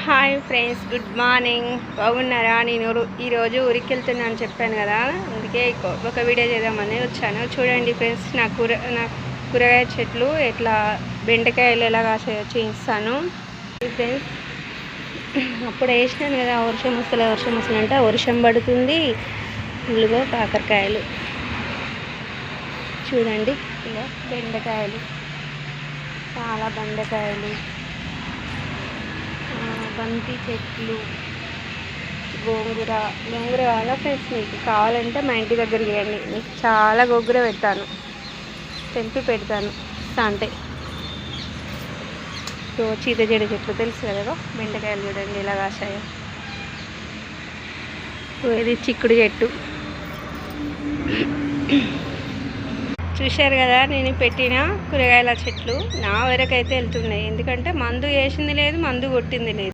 Hi friends, good morning. బాగున్నారా? నేను ఈరోజు ఊరికి వెళ్తున్నాను చెప్పాను కదా, అందుకే ఒక వీడియో చేద్దామని వచ్చాను. చూడండి ఫ్రెండ్స్, నా కూరగాయ చెట్లు ఎట్లా బెండకాయలు ఎలా కాసాయో చూపిస్తాను ఫ్రెండ్స్. అప్పుడు వేసినాను కదా, వర్షం వస్తుంది అంటే వర్షం పడుతుంది. ఫుల్గా కాకరకాయలు చూడండి, ఇలా బెండకాయలు, చాలా బెండకాయలు, బంతి చెట్లు, గోంగూర కావాలా ఫ్రెండ్స్? మీకు కావాలంటే మా ఇంటి దగ్గరికి రండి, మీకు చాలా గోంగూర పెడతాను, తెంపి పెడతాను అంటే. సో చీతజడ చెట్లు తెలుసు కదా, బెండకాయలు చూడండి ఎలా కాసాయో. ఇది చిక్కుడు చెట్టు చూశారు కదా, నేను పెట్టిన కూరగాయల చెట్లు నా వరకైతే వెళ్తున్నాయి, ఎందుకంటే మందు వేసింది లేదు, మందు కొట్టింది లేదు.